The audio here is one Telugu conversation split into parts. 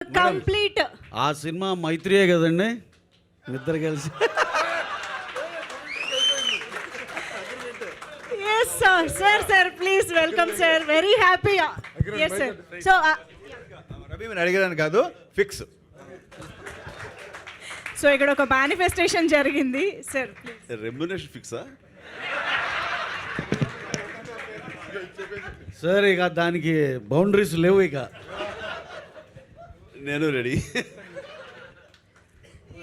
కంప్లీట్. ఆ సినిమా మైత్రియే కదండి, ఇద్దరు కలిసి. Yes sir. Sir sir please welcome sir. Very happy. Yes sir. So Ravi మీరు అడిగేదాన్ని కాదు, ఫిక్స్. సో ఇక్కడ ఒక మేనిఫెస్టేషన్ జరిగింది సార్. ప్లీజ్. రెమ్యునరేషన్ ఫిక్సా? సార్ ఇక దానికి బౌండరీస్ లేవు ఇక. నేను ready.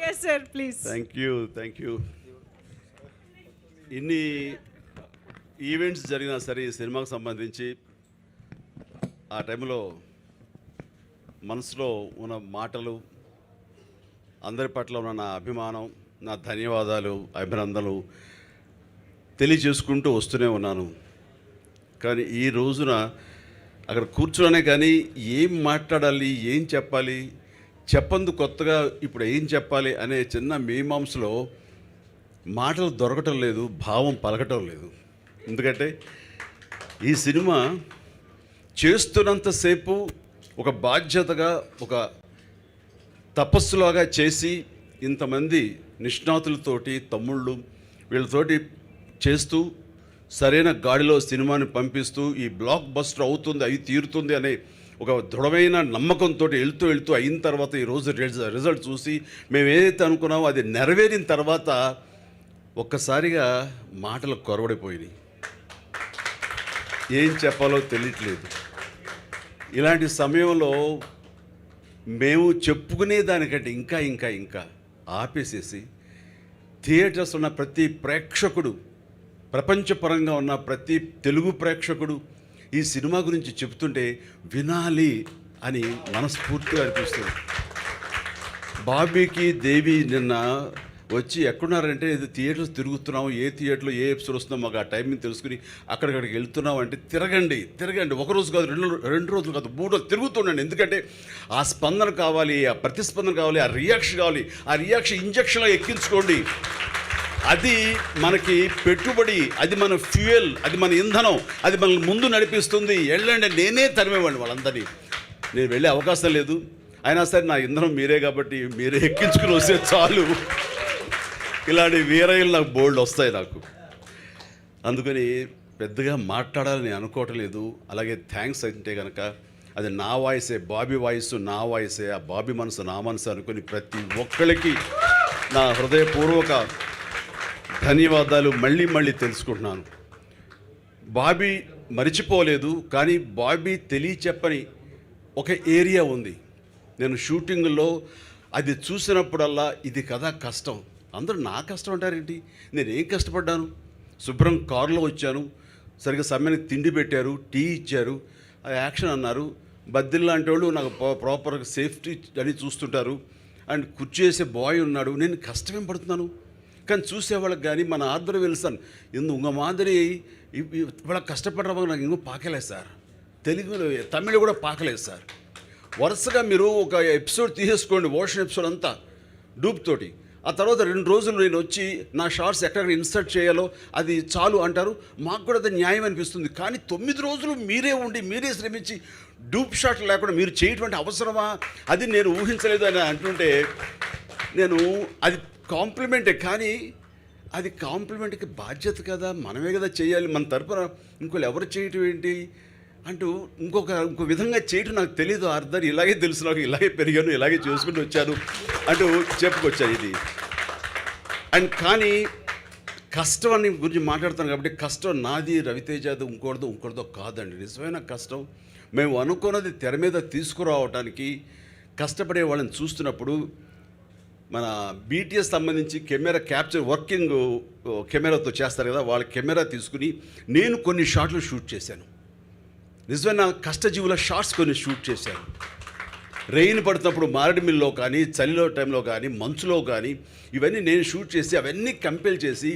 Yes sir please. Thank you. ఇన్ని ఈవెంట్స్ జరిగినా సరే ఈ సినిమాకు సంబంధించి ఆ టైంలో మనసులో ఉన్న మాటలు, అందరి పట్ల ఉన్న నా అభిమానం, నా ధన్యవాదాలు, అభినందనలు తెలియజేసుకుంటూ వస్తూనే ఉన్నాను. కానీ ఈ రోజున అక్కడ కూర్చోనే కానీ ఏం మాట్లాడాలి, ఏం చెప్పాలి, చెప్పందు కొత్తగా ఇప్పుడు ఏం చెప్పాలి అనే చిన్న మీమాంసలో మాటలు దొరకటం లేదు, భావం పలకటం లేదు. ఎందుకంటే ఈ సినిమా చేస్తున్నంతసేపు ఒక బాధ్యతగా, ఒక తపస్సులాగా చేసి ఇంతమంది నిష్ణాతులతోటి, తమ్ముళ్ళు వీళ్ళతోటి చేస్తూ సరైన గాడిలో సినిమాని పంపిస్తూ ఈ బ్లాక్ బస్టర్ అవుతుంది, అవి తీరుతుంది అనే ఒక దృఢమైన నమ్మకంతో వెళ్తూ అయిన తర్వాత ఈరోజు రిజల్ట్ చూసి మేము ఏదైతే అనుకున్నామో అది నెరవేరిన తర్వాత ఒక్కసారిగా మాటలు కొరవడిపోయినాయి. ఏం చెప్పాలో తెలియట్లేదు. ఇలాంటి సమయంలో మేము చెప్పుకునే దానికంటే ఇంకా ఆపేసేసి థియేటర్స్ ఉన్న ప్రతి ప్రేక్షకుడు, ప్రపంచపరంగా ఉన్న ప్రతి తెలుగు ప్రేక్షకుడు ఈ సినిమా గురించి చెప్తుంటే వినాలి అని మనస్ఫూర్తిగా అనిపిస్తుంది. బాబీకి దేవి నిన్న వచ్చి ఎక్కడున్నారంటే ఇది థియేటర్స్ తిరుగుతున్నాము, ఏ థియేటర్లో ఏ ఎపిసోడ్ వస్తుందో మాకు ఆ టైమింగ్ తెలుసుకుని అక్కడికి వెళ్తున్నాం అంటే తిరగండి. ఒకరోజు కాదు, రెండు రోజులు కాదు, 3 రోజులు తిరుగుతుండండి. ఎందుకంటే ఆ స్పందన కావాలి, ఆ ప్రతిస్పందన కావాలి, ఆ రియాక్షన్ కావాలి. ఆ రియాక్షన్ ఇంజక్షన్లో ఎక్కించుకోండి. అది మనకి పెట్టుబడి, అది మన ఫ్యూయల్, అది మన ఇంధనం, అది మనల్ని ముందు నడిపిస్తుంది. వెళ్ళండి. నేనే తరిమేవాడిని వాళ్ళందరినీ. నేను వెళ్ళే అవకాశం లేదు, అయినా సరే నా ఇంధనం మీరే కాబట్టి మీరే ఎక్కించుకుని వస్తే చాలు. ఇలాంటి వీరయ్యలు నాకు బోల్డ్ వస్తాయి నాకు. అందుకని పెద్దగా మాట్లాడాలని అనుకోవటం లేదు. అలాగే థ్యాంక్స్ అంటే కనుక అది నా వాయిసే, బాబీ వాయిస్ నా వాయిసే, ఆ బాబీ మనసు నా మనసు అనుకుని ప్రతి ఒక్కరికి నా హృదయపూర్వక ధన్యవాదాలు మళ్ళీ తెలుసుకుంటున్నాను. బాబీ మరిచిపోలేదు, కానీ బాబీ తెలియచెప్పని ఒక ఏరియా ఉంది. నేను షూటింగ్లో అది చూసినప్పుడల్లా ఇది కదా కష్టం. అందరూ నా కష్టం అంటారేంటి? నేనేం కష్టపడ్డాను? శుభ్రం కారులో వచ్చాను, సరిగ్గా సమయానికి తిండి పెట్టారు, టీ ఇచ్చారు, ఆ యాక్షన్ అన్నారు. బద్దిల్ లాంటి వాళ్ళు నాకు ప్రాపర్గా సేఫ్టీ అని చూస్తుంటారు. అండ్ కుర్చీ వేసే బాయ్ ఉన్నాడు. నేను కష్టమేం పడుతున్నాను, కానీ చూసేవాళ్ళకి కానీ మన ఆర్దర్ వెళ్తాను ఇంక మాదిరి ఇవాళ కష్టపడ్డ నాకు ఇంకో పాకలేదు సార్. తెలుగులో తమిళ కూడా పాకలేదు సార్. వరుసగా మీరు ఒక ఎపిసోడ్ తీసేసుకోండి, ఓషన్ ఎపిసోడ్ అంతా డూప్ తోటి. ఆ తర్వాత 2 రోజులు నేను వచ్చి నా షార్ట్స్ ఎక్కడ ఇన్సర్ట్ చేయాలో అది చాలు అంటారు. మాకు కూడా అది న్యాయం అనిపిస్తుంది. కానీ 9 రోజులు మీరే ఉండి మీరే శ్రమించి డూప్ షాట్ లేకుండా మీరు చేయటువంటి అవసరమా? అది నేను ఊహించలేదు అని అంటుంటే నేను అది కాంప్లిమెంటే, కానీ అది కాంప్లిమెంట్కి బాధ్యత కదా, మనమే కదా చేయాలి. మన తరపున ఇంకోళ్ళు ఎవరు చేయటం ఏంటి అంటూ ఇంకో విధంగా చేయటం నాకు తెలీదు. అర్థం ఇలాగే తెలుసు, నాకు ఇలాగే పెరిగాను, ఇలాగే చేసుకుంటూ వచ్చాను అంటూ చెప్పుకొచ్చాను ఇది. అండ్ కానీ కష్టం అని గురించి మాట్లాడుతాను కాబట్టి కష్టం నాది, రవితేజది, ఇంకోటిదో కాదండి. నిజమైన కష్టం మేము అనుకున్నది తెర మీద తీసుకురావడానికి కష్టపడే వాళ్ళని చూస్తున్నప్పుడు మన బీటీఎస్ సంబంధించి కెమెరా క్యాప్చర్ వర్కింగ్ కెమెరాతో చేస్తారు కదా, వాళ్ళ కెమెరా తీసుకుని నేను కొన్ని షాట్లు షూట్ చేశాను. నిజమైన కష్టజీవుల షార్ట్స్ కొన్ని షూట్ చేశాను. రెయిన్ పడుతున్నప్పుడు మారేడుమిల్లో కానీ, చలిలో టైంలో కానీ, మంచులో కానీ ఇవన్నీ నేను షూట్ చేసి అవన్నీ కంపేర్ చేసి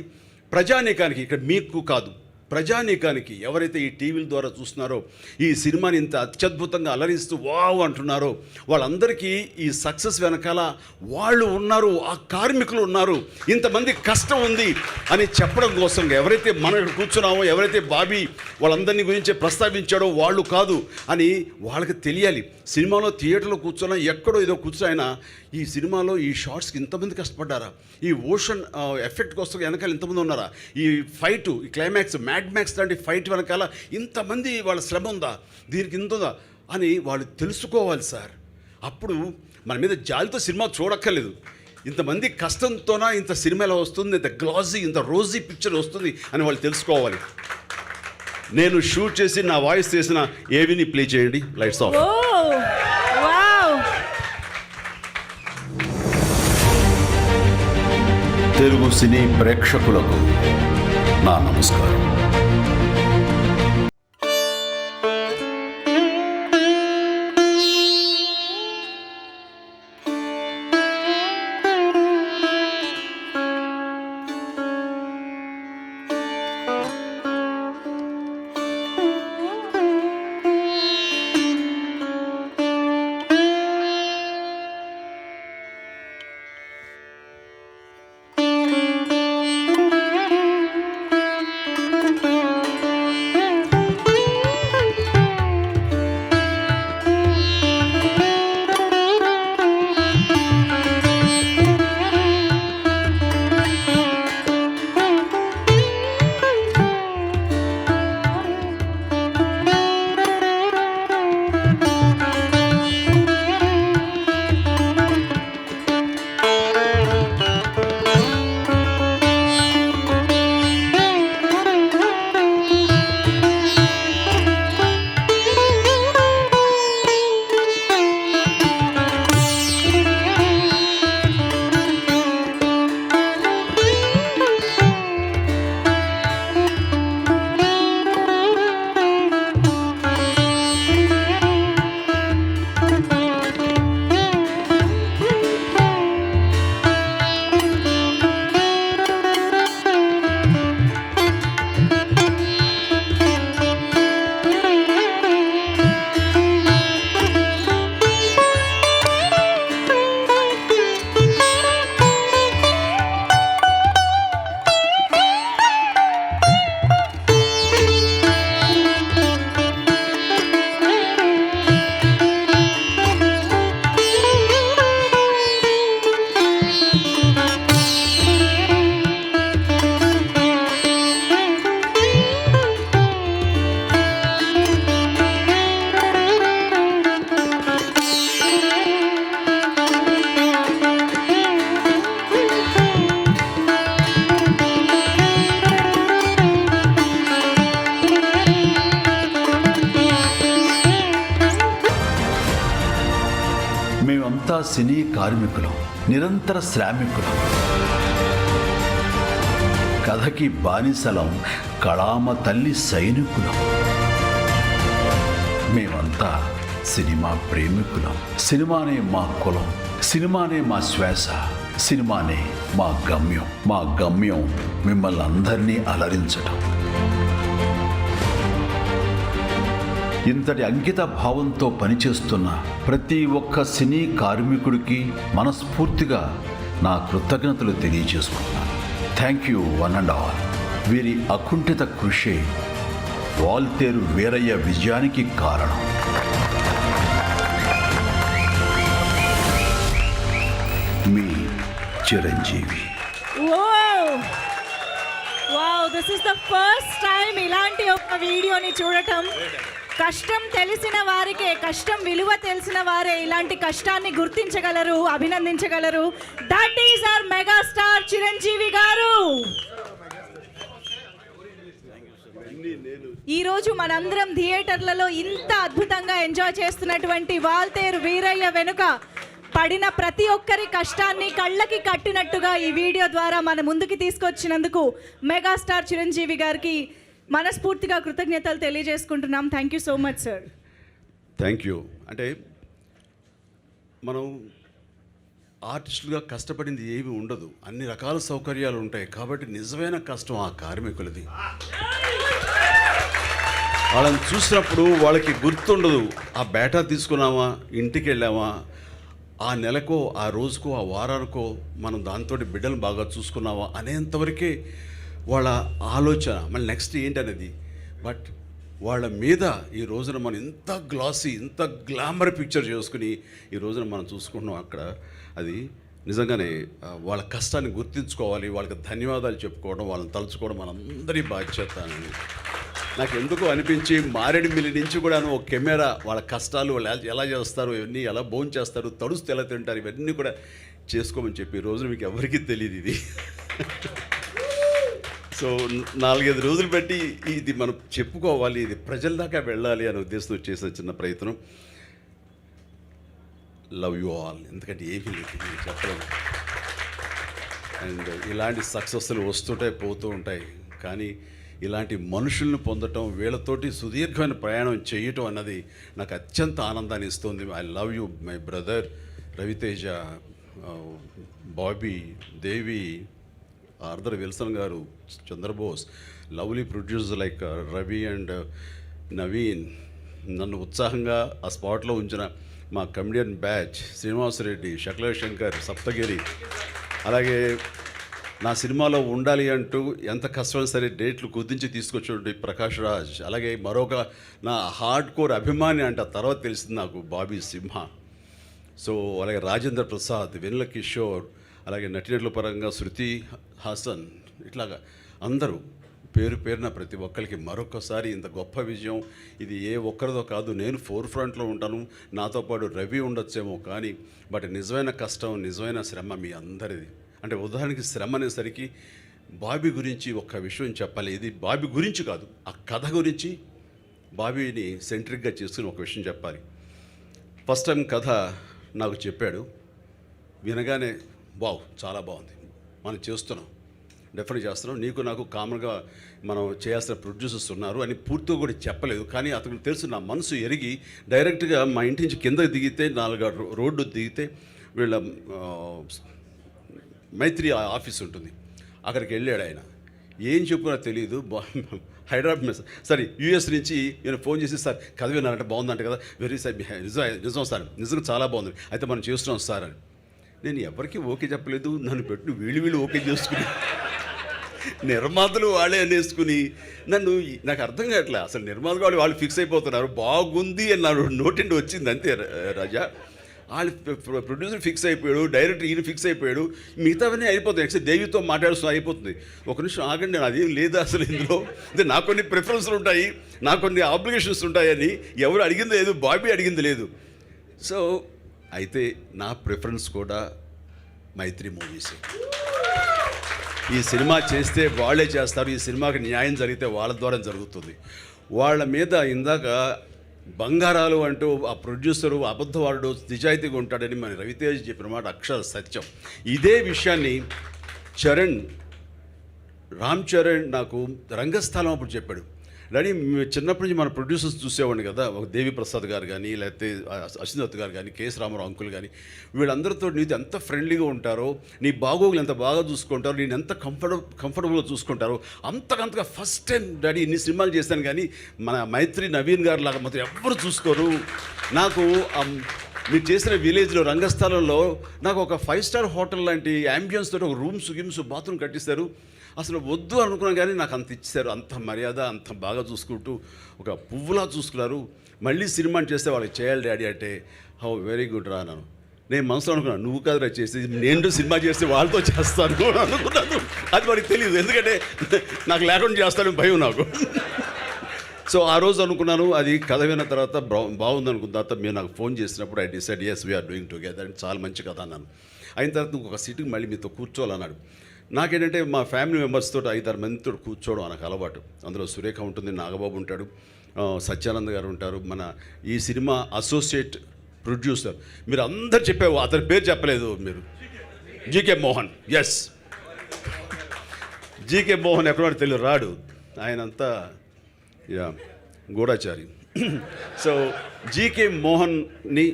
ప్రజానీకానికి, ఇక్కడ మీకు కాదు, ప్రజానీకానికి ఎవరైతే ఈ టీవీల ద్వారా చూస్తున్నారో ఈ సినిమాని ఇంత అత్యద్భుతంగా అలరిస్తూ వావ్ అంటున్నారో వాళ్ళందరికీ ఈ సక్సెస్ వెనకాల వాళ్ళు ఉన్నారు, ఆ కార్మికులు ఉన్నారు, ఇంతమంది కష్టం ఉంది అని చెప్పడం కోసం ఎవరైతే మనం ఇక్కడ కూర్చున్నామో, ఎవరైతే బాబీ వాళ్ళందరినీ గురించి ప్రస్తావించాడో వాళ్ళు కాదు అని వాళ్ళకి తెలియాలి. సినిమాలో థియేటర్లో కూర్చున్నా ఎక్కడో ఏదో కూర్చున్నా ఈ సినిమాలో ఈ షార్ట్స్కి ఇంతమంది కష్టపడ్డారా, ఈ ఓషన్ ఎఫెక్ట్ కోసం వెనకాల ఇంతమంది ఉన్నారా, ఈ ఫైటు, ఈ క్లైమాక్స్, మ్యాడ్ మ్యాక్స్ లాంటి ఫైట్ వెనకాల ఇంతమంది వాళ్ళ శ్రమ ఉందా, దీనికి ఇంత ఉందా అని వాళ్ళు తెలుసుకోవాలి సార్. అప్పుడు మన మీద జాలితో సినిమా చూడక్కర్లేదు. ఇంతమంది కష్టంతోనా ఇంత సినిమా ఎలా వస్తుంది, ఇంత గ్లాజీ, ఇంత రోజీ పిక్చర్ వస్తుంది అని వాళ్ళు తెలుసుకోవాలి. నేను షూట్ చేసి నా వాయిస్ చేసిన ఏవిని ప్లే చేయండి. Lights off. తెలుగు సినీ ప్రేక్షకులకు నా నమస్కారం. మేమంతా సినీ కార్మికులం, నిరంతర శ్రామికులం, కథకి బానిసలం, కళామ తల్లి సైనికులం. మేమంతా సినిమా ప్రేమికులం. సినిమానే మా కులం, సినిమానే మా శ్వాస, సినిమానే మా గమ్యం. మా గమ్యం మిమ్మల్ని అందరినీ అలరించడం. ఇంతటి అంకిత భావంతో పనిచేస్తున్న ప్రతి ఒక్క సినీ కార్మికుడికి మనస్ఫూర్తిగా నా కృతజ్ఞతలు తెలియజేసుకున్నాను. Thank you one and all. వీరి అకుంఠిత కృషే వాల్తేరు వీరయ్య విజయానికి కారణం. మీ Chiranjeevi. This is the first time ఇలాంటి ఒక వీడియోని చూడటం. కష్టం తెలిసిన వారికే, కష్టం విలువ తెలిసిన వారే ఇలాంటి కష్టాన్ని గుర్తించగలరు, అభినందించగలరు. That is our megastar Chiranjeevi garu. ఈరోజు మనందరం థియేటర్లలో ఇంత అద్భుతంగా ఎంజాయ్ చేస్తున్నటువంటి వాల్తేరు వీరయ్య వెనుక పడిన ప్రతి ఒక్కరి కష్టాన్ని కళ్ళకి కట్టినట్టుగా ఈ వీడియో ద్వారా మన ముందుకి తీసుకొచ్చినందుకు మెగాస్టార్ చిరంజీవి గారికి మనస్ఫూర్తిగా కృతజ్ఞతలు తెలియజేసుకుంటున్నాం. Thank you so much sir. Thank you. అంటే మనం ఆర్టిస్టులుగా కష్టపడింది ఏమీ ఉండదు, అన్ని రకాల సౌకర్యాలు ఉంటాయి. కాబట్టి నిజమైన కష్టం ఆ కార్మికులది. వాళ్ళని చూసినప్పుడు వాళ్ళకి గుర్తుండదు ఆ బేటా తీసుకున్నామా, ఇంటికి వెళ్ళామా, ఆ నెలకో ఆ రోజుకో ఆ వారానికో మనం దాంతో బిడ్డలు బాగా చూసుకున్నావా అనేంతవరకే వాళ్ళ ఆలోచన. మళ్ళీ నెక్స్ట్ ఏంటనేది. బట్ వాళ్ళ మీద ఈ రోజున మనం ఇంత గ్లాసీ, ఇంత గ్లామర్ పిక్చర్ చేసుకుని ఈ రోజున మనం చూసుకుంటున్నాం అక్కడ. అది నిజంగానే వాళ్ళ కష్టాన్ని గుర్తించుకోవాలి, వాళ్ళకి ధన్యవాదాలు చెప్పుకోవడం, వాళ్ళని తలుచుకోవడం మనందరి బాధ్యత అని నాకు ఎందుకు అనిపించి, మారేడుమిల్లి నుంచి కూడాను ఒక కెమెరా వాళ్ళ కష్టాలు, వాళ్ళు ఎలా చేస్తారు, ఇవన్నీ ఎలా భోజనం చేస్తారు, తడుస్తూ ఎలా తింటారు, ఇవన్నీ కూడా చేసుకోమని చెప్పి ఈ రోజున మీకు ఎవరికీ తెలియదు ఇది. సో 4-5 రోజులు బట్టి ఇది మనం చెప్పుకోవాలి, ఇది ప్రజల దాకా వెళ్ళాలి అనే ఉద్దేశంతో చేసిన చిన్న ప్రయత్నం. Love you all. ఎందుకంటే ఏమీ లేదు నేను చెప్పలేను. అండ్ ఇలాంటి సక్సెస్లు వస్తుంటాయి, పోతూ ఉంటాయి. కానీ ఇలాంటి మనుషులను పొందటం, వీళ్ళతోటి సుదీర్ఘమైన ప్రయాణం చేయటం అన్నది నాకు అత్యంత ఆనందాన్ని ఇస్తుంది. I love you my brother Ravi Teja, Bobby, Devi, Arthur Wilson garu, Chandrabose, lovely producer like Ravi and Naveen, నన్ను ఉత్సాహంగా ఆ స్పాట్లో ఉంచిన మా కమెడియన్ బ్యాచ్ శ్రీనివాసరెడ్డి, శకల శంకర్, సప్తగిరి, అలాగే నా సినిమాలో ఉండాలి అంటూ ఎంత కష్టం సరే డేట్లు కుదించి తీసుకొచ్చి ప్రకాష్ రాజ్, అలాగే మరొక నా హార్డ్ కోర్ అభిమాని అంట తర్వాత తెలిసింది నాకు బాబీ సింహ. సో అలాగే రాజేంద్ర ప్రసాద్, వెన్నెల కిషోర్, అలాగే నటినట్ల పరంగా శృతి హాసన్, ఇట్లాగా అందరూ పేరు పేరున ప్రతి ఒక్కరికి మరొకసారి ఇంత గొప్ప విజయం. ఇది ఏ ఒక్కరిదో కాదు, నేను ఫోర్ ఫ్రంట్లో ఉంటాను, నాతో పాటు రవి ఉండొచ్చేమో, కానీ బట్ నిజమైన కష్టం, నిజమైన శ్రమ మీ అందరిది. అంటే ఉదాహరణకి శ్రమ అనేసరికి బాబీ గురించి ఒక్క విషయం చెప్పాలి. ఇది బాబీ గురించి కాదు, ఆ కథ గురించి, బాబీని సెంట్రిక్గా చేసుకుని ఒక విషయం చెప్పాలి. ఫస్ట్ టైం కథ నాకు చెప్పాడు, వినగానే వావ్ చాలా బాగుంది, మనం చేస్తున్నాం, డెఫినెట్ చేస్తున్నాం, నీకు నాకు కామన్గా మనం చేయాల్సిన ప్రొడ్యూసర్స్ ఉన్నారు అని పూర్తిగా కూడా చెప్పలేదు. కానీ అతనికి తెలుసు, నా మనసు ఎరిగి డైరెక్ట్గా మా ఇంటి నుంచి కిందకి దిగితే 4 రోడ్డు దిగితే వీళ్ళ మైత్రి ఆఫీస్ ఉంటుంది, అక్కడికి వెళ్ళాడు ఆయన. ఏం చెప్పుకున్నా తెలియదు, హైదరాబాద్ సారీ యూఎస్ నుంచి నేను ఫోన్ చేసి, సార్ కథ విన్నారంటే బాగుందంట కదా, వెరీ సార్ నిజం సార్, నిజంగా చాలా బాగుంది, అయితే మనం చేస్తున్నాం సార్ అని. నేను ఎవరికి ఓకే చెప్పలేదు, నన్ను పెట్టి వీళ్ళు ఓకే చేసుకుని నిర్మాతలు వాళ్ళే అనేసుకుని నన్ను, నాకు అర్థం కావట్లే అసలు. నిర్మాతలు వాళ్ళు ఫిక్స్ అయిపోతున్నారు, బాగుంది అని నా నోటిండి వచ్చింది అంతే రాజా. వాళ్ళు ప్రొడ్యూసర్ ఫిక్స్ అయిపోయాడు, డైరెక్టర్ ఈయన ఫిక్స్ అయిపోయాడు, మిగతావన్నీ అయిపోతాయి. నెక్స్ట్ దేవితో మాట్లాడుతూ అయిపోతుంది. ఒక నిమిషం ఆగండి, అదేం లేదు అసలు ఇందులో, అంటే నాకు కొన్ని ప్రిఫరెన్స్లు ఉంటాయి, నాకు కొన్ని ఆబ్లిగేషన్స్ ఉంటాయని ఎవరు అడిగింది లేదు, బాబీ అడిగింది లేదు. సో అయితే నా ప్రిఫరెన్స్ కూడా మైత్రి మూవీస్. ఈ సినిమా చేస్తే వాళ్ళే చేస్తారు, ఈ సినిమాకి న్యాయం జరిగితే వాళ్ళ ద్వారా జరుగుతుంది. వాళ్ళ మీద ఇందాక బంగారాలు అంటూ ఆ ప్రొడ్యూసరు అబద్ధవాడు నిజాయితీగా ఉంటాడని మన రవితేజ్ చెప్పిన మాట అక్షర సత్యం. ఇదే విషయాన్ని రామ్ చరణ్ నాకు రంగస్థలం అప్పుడు చెప్పాడు. డాడీ చిన్నప్పటి నుంచి మన ప్రొడ్యూసర్స్ చూసేవాడిని కదా, ఒక దేవి ప్రసాద్ గారు కానీ, లేకపోతే అశ్వినదత్ గారు కానీ, కేఎస్ రామారావు అంకుల్ కానీ, వీళ్ళందరితో నీతో ఎంత ఫ్రెండ్లీగా ఉంటారో, నీ బాగోగులు ఎంత బాగా చూసుకుంటారో, నేను ఎంత కంఫర్టబుల్గా చూసుకుంటారో, అంతకంతగా ఫస్ట్ టైం డాడీ ఇన్ని సినిమాలు చేశాను కానీ మన మైత్రి నవీన్ గారు లాగా మాత్రం ఎవ్వరు చూసుకోరు. నాకు మీరు చేసిన విలేజ్లో రంగస్థలంలో నాకు ఒక 5 స్టార్ హోటల్ లాంటి యాంబియన్స్ తోటి ఒక రూమ్స్ బాత్రూమ్ కట్టిస్తారు. అసలు వద్దు అనుకున్నాను కానీ నాకు అంత ఇచ్చారు, అంత మర్యాద, అంత బాగా చూసుకుంటూ ఒక పువ్వులా చూసుకున్నారు. మళ్ళీ సినిమా చేస్తే వాళ్ళకి చేయాలి డాడీ అంటే, హౌ వెరీ గుడ్ రా అన్నాను. నేను మనసులో అనుకున్నాను, నువ్వు కాదురా చేసి, నేను సినిమా చేస్తే వాళ్ళతో చేస్తాను అనుకున్నాను. అది వాడికి తెలియదు, ఎందుకంటే నాకు లేకుండా చేస్తానని భయం నాకు. సో ఆ రోజు అనుకున్నాను, అది కథ విన్న తర్వాత బాగుంది అనుకున్న తర్వాత మీరు నాకు ఫోన్ చేసినప్పుడు I decide as we are doing together and చాలా మంచి కథ అన్నాను. అయిన తర్వాత నువ్వు ఒక సీటుకి మళ్ళీ మీతో కూర్చోవాలన్నాడు. నాకేంటంటే మా ఫ్యామిలీ మెంబర్స్తో 5-6 మందితో కూర్చోవడం నాకు అలవాటు. అందులో సురేఖ ఉంటుంది, నాగబాబు ఉంటాడు, సత్యానంద్ గారు ఉంటారు, మన ఈ సినిమా అసోసియేట్ ప్రొడ్యూసర్. మీరు అందరు చెప్పావు, అతని పేరు చెప్పలేదు మీరు, జీకే మోహన్. ఎస్, జీకే మోహన్ ఎక్కడ తెలియదు, రాడు, ఆయనంతా గూఢాచారి. సో జీకే మోహన్ని,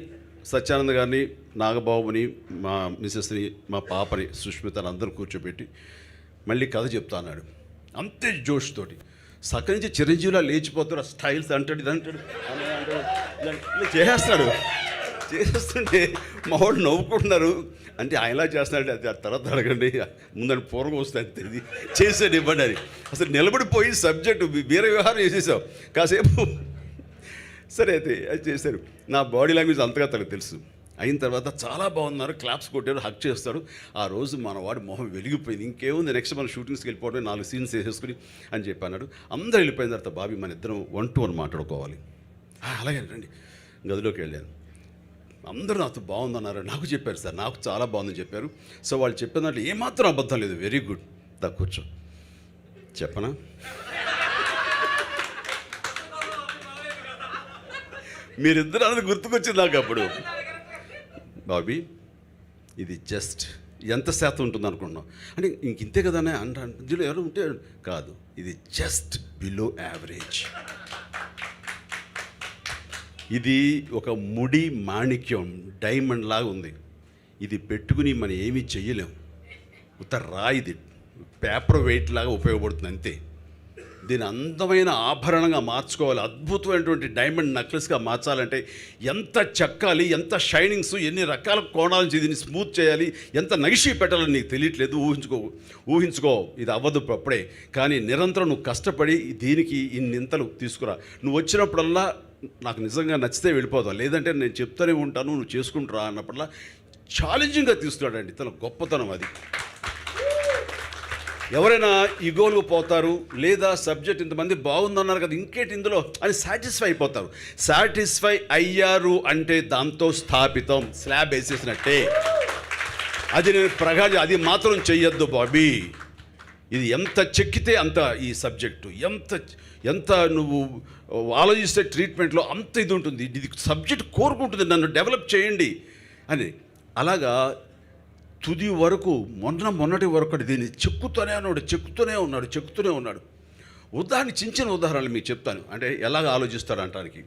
సత్యానంద్ గారిని, నాగబాబుని, మా మిసెస్ని, మా పాపని సుష్మితని అందరూ కూర్చోబెట్టి మళ్ళీ కథ చెప్తా అన్నాడు. అంతే జోష్ తోటి సక్క నుంచి చిరంజీవిలా లేచిపోతాడు, ఆ స్టైల్స్ అంటాడు, ఇది అంటాడు, అన్నయ్య అంటాడు, ఇలా చేసేస్తాడు. చేస్తుంటే మా వాళ్ళు నవ్వుకుంటున్నారు. అంటే ఆయనలా చేస్తున్నాడు, అది తర్వాత అడగండి, ముందని పూర్వం వస్తే అంతే, ఇది చేసాడు ఇవ్వండి అని. అసలు నిలబడిపోయి సబ్జెక్టు వేరే వ్యవహారం చేసేసావు కాసేపు. సరే అయితే అది చేశారు. నా బాడీ లాంగ్వేజ్ అంతగా తనకు తెలుసు. అయిన తర్వాత చాలా బాగున్నారు, క్లాప్స్ కొట్టారు, హక్ చేస్తాడు. ఆ రోజు మన వాడి మొహం వెలిగిపోయింది. ఇంకేముంది, నెక్స్ట్ మనం షూటింగ్స్కి వెళ్ళిపోవడం, 4 సీన్స్ వేసేసుకుని అని చెప్పి అన్నాడు. అందరూ వెళ్ళిపోయిన తర్వాత బాబీ మన ఇద్దరం 1-to-1 మాట్లాడుకోవాలి. అలాగే రండి. గదిలోకి వెళ్ళాను. అందరూ నాతో బాగుందన్నారు. నాకు చెప్పారు సార్, నాకు చాలా బాగుందని చెప్పారు. సో వాళ్ళు చెప్పిన దాంట్లో ఏమాత్రం అబద్ధం లేదు. Very good. దా కూర్చో. చెప్పనా? మీరిద్దరు అన్నది గుర్తుకొచ్చింది నాకు అప్పుడు. బాబీ, ఇది జస్ట్ ఎంత శాతం ఉంటుంది అనుకుంటున్నాం అంటే ఇంతే కదా అంటాను. ఇందులో ఎవరు ఉంటే కాదు, ఇది జస్ట్ బిలో యావరేజ్. ఇది ఒక ముడి మాణిక్యం, డైమండ్ లాగా ఉంది. ఇది పెట్టుకుని మనం ఏమీ చెయ్యలేం. ఉత్త రాయిది, పేపర్ వెయిట్ లాగా ఉపయోగపడుతుంది అంతే. దీని అందమైన ఆభరణంగా మార్చుకోవాలి, అద్భుతమైనటువంటి డైమండ్ నెక్లెస్గా మార్చాలంటే ఎంత చెక్కాలి, ఎంత షైనింగ్స్, ఎన్ని రకాల కోణాల నుంచి దీన్ని స్మూత్ చేయాలి, ఎంత నగిషి పెట్టాలని నీకు తెలియట్లేదు. ఊహించుకో ఇది అవ్వదు అప్పుడే. కానీ నిరంతరం నువ్వు కష్టపడి దీనికి ఇన్నింతలు తీసుకురా. నువ్వు వచ్చినప్పుడల్లా నాకు నిజంగా నచ్చితే వెళ్ళిపోతావు, లేదంటే నేను చెప్తూనే ఉంటాను, నువ్వు చేసుకుంటురా అన్నప్పుడల్లా ఛాలెంజింగ్గా తీసుకున్నాడండి. తన గొప్పతనం అది. ఎవరైనా ఈగోలు పోతారు, లేదా సబ్జెక్ట్ ఇంతమంది బాగుందన్నారు కదా ఇంకేంటి ఇందులో అని సాటిస్ఫై అయిపోతారు. సాటిస్ఫై అయ్యారు అంటే దాంతో స్థాపితం, స్లాబ్ వేసేసినట్టే. అది నేను అది మాత్రం చెయ్యొద్దు బాబీ. ఇది ఎంత చెక్కితే అంత ఈ సబ్జెక్టు, ఎంత నువ్వు ఆలోచిస్తే ట్రీట్మెంట్లో అంత ఇది ఉంటుంది. ఇది సబ్జెక్ట్ కోరుకుంటుంది, నన్ను డెవలప్ చేయండి అని. అలాగా తుది వరకు మొన్నటి వరకు దీన్ని చెక్కుతూనే ఉన్నాడు. ఉదాహరణ చిన్న ఉదాహరణలు మీకు చెప్తాను, అంటే ఎలాగ ఆలోచిస్తాడు అంటానికి.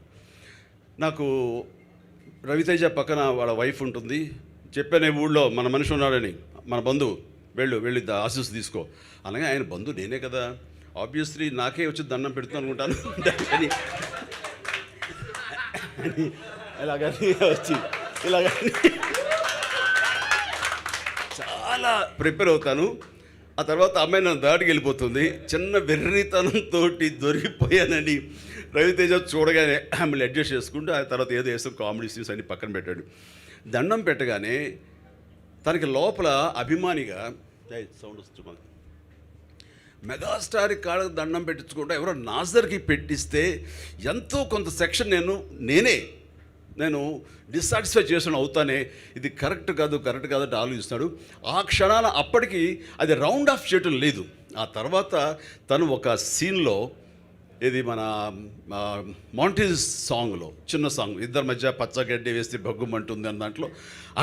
నాకు రవితేజ పక్కన వాళ్ళ వైఫ్ ఉంటుంది. చెప్పాను ఊళ్ళో మన మనిషి ఉన్నాడని, మన బంధువు, వెళ్ళి ఆశీస్సు తీసుకో అనగా ఆయన బంధువు నేనే కదా, ఆబ్వియస్లీ నాకే వచ్చి దండం పెడుతుంది అనుకుంటాను అని ఇలాగని వచ్చి ఇలాగని చాలా ప్రిపేర్ అవుతాను. ఆ తర్వాత అమ్మాయి నన్ను దాటికి వెళ్ళిపోతుంది. చిన్న వెర్రితనంతో దొరికిపోయానని రవితేజ చూడగానే ఆమెను అడ్జస్ట్ చేసుకుంటూ ఆ తర్వాత ఏదో వేస్తాం కామెడీ సీన్స్ అన్ని పక్కన పెట్టాడు. దండం పెట్టగానే తనకి లోపల అభిమానిగా సౌండ్ వస్తుంది, మెగాస్టార్ కాళ్ళకు దండం పెట్టించుకుంటూ ఎవరో నాజర్కి పెట్టిస్తే ఎంతో కొంత సెక్షన్ నేను డిస్సాటిస్ఫై చేసిన అవుతానే, ఇది కరెక్ట్ కాదు అంటే ఆలోచిస్తున్నాడు. ఆ క్షణాన అప్పటికి అది రౌండ్ ఆఫ్ చేయటం లేదు. ఆ తర్వాత తను ఒక సీన్లో, ఇది మన మౌంటైన్స్ సాంగ్లో చిన్న సాంగ్, ఇద్దరి మధ్య పచ్చగడ్డి వేస్తే బగ్గుమంటుంది అన్న దాంట్లో,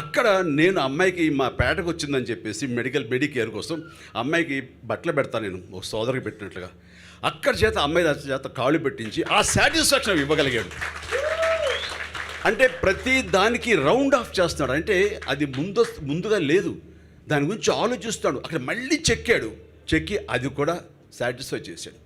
అక్కడ నేను అమ్మాయికి మా పేటకు వచ్చిందని చెప్పేసి మెడి కేర్ కోసం అమ్మాయికి బట్టలు పెడతాను, నేను ఒక సోదరికి పెట్టినట్లుగా. అక్కడ చేత అమ్మాయి చేత కాళ్ళు పెట్టించి ఆ సాటిస్ఫాక్షన్ ఇవ్వగలిగాడు. అంటే ప్రతి దానికి రౌండ్ ఆఫ్ చేస్తున్నాడు. అంటే అది ముందుగా లేదు, దాని గురించి ఆలోచిస్తాడు. అక్కడ మళ్ళీ చెక్కి అది కూడా సాటిస్ఫై చేశాడు.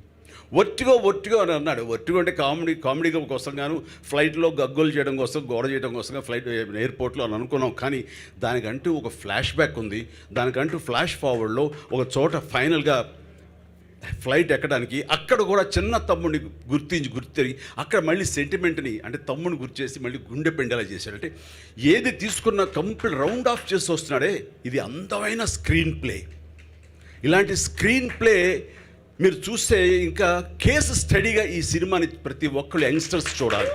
ఒట్టిగో అని అన్నాడు. ఒట్టిగో అంటే కామెడీ కోసం గాను, ఫ్లైట్లో గగ్గోలు చేయడం కోసం, గోడ చేయడం కోసం ఫ్లైట్ ఎయిర్పోర్ట్లో అని అనుకున్నాం. కానీ దానికంటూ ఒక ఫ్లాష్ బ్యాక్ ఉంది. దానికంటూ ఫ్లాష్ ఫార్వర్డ్లో ఒక చోట ఫైనల్గా ఫ్లైట్ ఎక్కడానికి అక్కడ కూడా చిన్న తమ్ముడిని గుర్తిరిగి అక్కడ మళ్ళీ సెంటిమెంట్ని, అంటే తమ్ముడిని గుర్చేసి మళ్ళీ గుండె పెండేలా చేశాడు. అంటే ఏది తీసుకున్న కంప్లీట్ రౌండ్ ఆఫ్ చేసి వస్తున్నాడే, ఇది అందమైన స్క్రీన్ ప్లే. ఇలాంటి స్క్రీన్ ప్లే మీరు చూస్తే ఇంకా కేసు స్టడీగా ఈ సినిమాని ప్రతి ఒక్కరు యంగ్స్టర్స్ చూడాలి.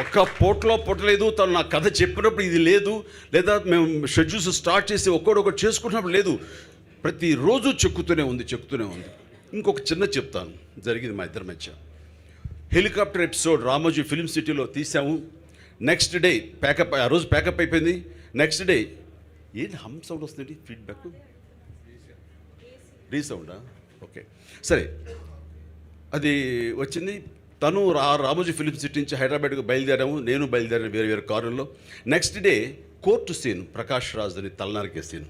ఒక్క పొట్టలేదు, తను నా కథ చెప్పినప్పుడు ఇది లేదు, లేదా మేము షెడ్యూల్స్ స్టార్ట్ చేసి ఒక్కొక్కటి చేసుకుంటున్నప్పుడు లేదు. ప్రతిరోజు చెక్కుతూనే ఉంది. ఇంకొక చిన్న చెప్తాను, జరిగింది మా ఇద్దరి మధ్య. హెలికాప్టర్ ఎపిసోడ్ రామోజీ ఫిల్మ్ సిటీలో తీసాము. నెక్స్ట్ డే ప్యాకప్, ఆ రోజు ప్యాకప్ అయిపోయింది. నెక్స్ట్ డే ఏంటి హమ్ సౌండ్ వస్తుంది, ఫీడ్బ్యాక్ రీసౌండా, ఓకే సరే, అది వచ్చింది. తను రామోజీ ఫిల్మ్ సిటీ నుంచి హైదరాబాద్కు బయలుదేరాము, నేను బయలుదేరాను వేరే కారుల్లో. Next day court scene, Prakash Raj అని తలనరికే సీన్.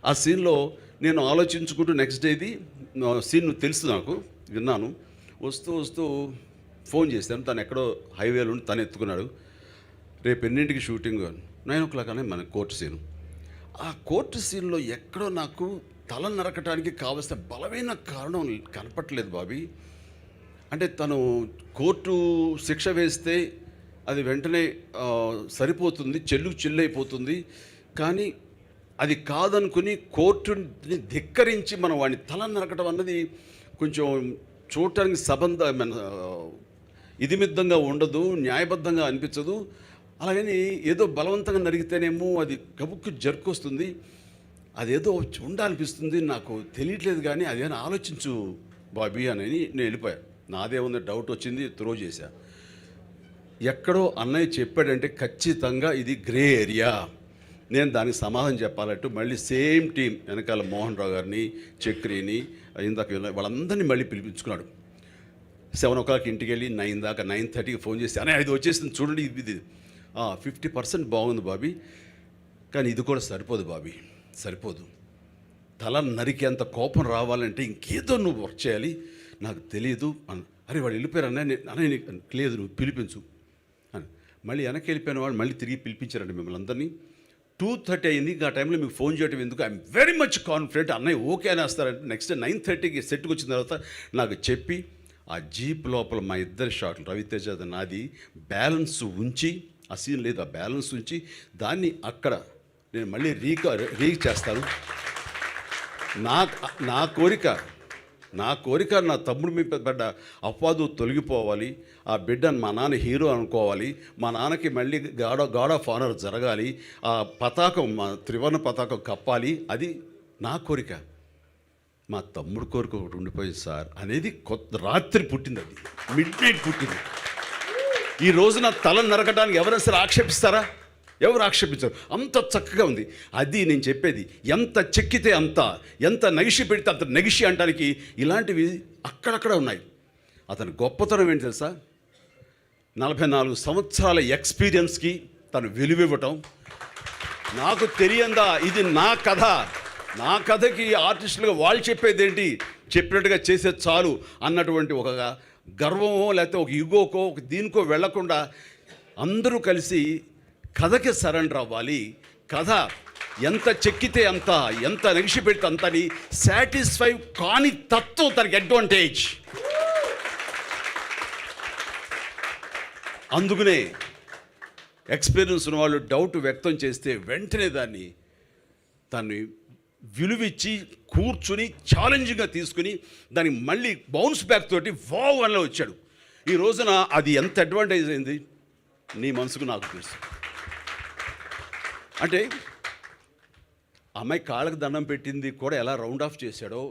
ఆ సీన్లో నేను ఆలోచించుకుంటూ నెక్స్ట్ డేది సీన్ తెలుసు నాకు, విన్నాను. వస్తూ ఫోన్ చేశాను. తను ఎక్కడో హైవేలో ఉండి తను ఎత్తుకున్నాడు. రేపు ఎన్నింటికి షూటింగ్? 9 o'clock అనే మన కోర్టు సీను. ఆ కోర్టు సీన్లో ఎక్కడో నాకు తల నరకటానికి కావలసిన బలమైన కారణం కనపట్లేదు బాబీ. అంటే తను కోర్టు శిక్ష వేస్తే అది వెంటనే సరిపోతుంది, చెల్లైపోతుంది. కానీ అది కాదనుకుని కోర్టుని ధిక్కరించి మనం వాడిని తల నరకటం అన్నది కొంచెం చూడటానికి ఇదిమిద్దంగా ఉండదు, న్యాయబద్ధంగా అనిపించదు. అలాగని ఏదో బలవంతంగా నరిగితేనేమో అది గబుక్కు జరుకొస్తుంది, అదేదో ఉండాలనిపిస్తుంది. నాకు తెలియట్లేదు, కానీ అదేనా ఆలోచించు బాబీ అని నేను వెళ్ళిపోయా. నాదేముంది, డౌట్ వచ్చింది, త్రో చేశా. ఎక్కడో అన్నయ్య చెప్పాడంటే ఖచ్చితంగా ఇది గ్రే ఏరియా. నేను దానికి సమాధానం చెప్పాలంటూ మళ్ళీ సేమ్ టీం వెనకాల మోహన్ రావు గారిని, చక్రిని, ఇందాక వాళ్ళందరినీ మళ్ళీ పిలిపించుకున్నాడు. 7 o'clock ఇంటికి వెళ్ళి 9 దాకా 9:30కి ఫోన్ చేసి, అనే ఇది వచ్చేసింది చూడండి, ఇది 50% బాగుంది బాబీ, కానీ ఇది కూడా సరిపోదు బాబీ, సరిపోదు. తల నరికేంత కోపం రావాలంటే ఇంకేదో నువ్వు వర్క్ చేయాలి, నాకు తెలియదు. అరే వాడు వెళ్ళిపోయారు అన్నయ్య లేదు, నువ్వు పిలిపించు అని. మళ్ళీ వెనక్కి వెళ్ళిపోయిన వాళ్ళు మళ్ళీ తిరిగి పిలిపించారండి మిమ్మల్ని అందరినీ. 2:30 అయింది. ఆ టైంలో మీకు ఫోన్ చేయడం ఎందుకు, ఐఎమ్ వెరీ మచ్ కాన్ఫిడెంట్ అన్నయ్య ఓకే అనేస్తారంటే. నెక్స్ట్ 9:30కి సెట్కి వచ్చిన తర్వాత నాకు చెప్పి ఆ జీప్ లోపల మా ఇద్దరి షాట్లు, రవితేజ నాది, బ్యాలెన్స్ ఉంచి, ఆ సీన్ లేదు, ఆ బ్యాలెన్స్ ఉంచి దాన్ని అక్కడ నేను మళ్ళీ రీక్ చేస్తాను. నా కోరిక నా తమ్ముడు మీద పడ్డ అపవాదు తొలగిపోవాలి, ఆ బిడ్డను మా నాన్న హీరో అనుకోవాలి, మా నాన్నకి మళ్ళీ గాడ్ ఆఫ్ ఆనర్ జరగాలి, ఆ పతాకం, మా త్రివర్ణ పతాకం కప్పాలి, అది నా కోరిక. మా తమ్ముడు కోరిక ఒకటి ఉండిపోయింది సార్ అనేది రాత్రి పుట్టింది, అది మిడ్నైట్ పుట్టింది. ఈ రోజున తల నరకడానికి ఎవరైనా సరే ఆక్షేపిస్తారా? ఎవరు ఆక్షేపించారు? అంత చక్కగా ఉంది. అది నేను చెప్పేది, ఎంత చెక్కితే అంత, ఎంత నగిషి పెడితే అంత నగిషి అంటానికి ఇలాంటివి అక్కడక్కడ ఉన్నాయి. అతని గొప్పతనం ఏంటి తెలుసా? 44 సంవత్సరాల ఎక్స్పీరియన్స్కి తను విలువివ్వటం. నాకు తెలియందా, ఇది నా కథ, నా కథకి ఆర్టిస్టులుగా వాళ్ళు చెప్పేది ఏంటి, చెప్పినట్టుగా చేసే చాలు అన్నటువంటి ఒక గర్వమో లేకపోతే ఒక ఈగోకో ఒక దీనికో వెళ్లకుండా అందరూ కలిసి కథకి సరెండర్ అవ్వాలి. కథ ఎంత చెక్కితే అంత, ఎంత నెగిసి పెడితే అంతని సాటిస్ఫై కాని తత్వం తనకి అడ్వాంటేజ్. అందుకనే ఎక్స్పీరియన్స్ ఉన్న వాళ్ళు డౌట్ వ్యక్తం చేస్తే వెంటనే దాన్ని విలువిచ్చి కూర్చుని ఛాలెంజింగ్గా తీసుకుని దానికి మళ్ళీ బౌన్స్ బ్యాక్ తోటి వావ్ అని వచ్చాడు. ఈ రోజున అది ఎంత అడ్వాంటేజ్ అయింది నీ మనసుకు నాకు తెలుసు. అంటే అమ్మాయి కాళ్ళకు దండం పెట్టింది కూడా ఎలా రౌండ్ ఆఫ్ చేశాడో,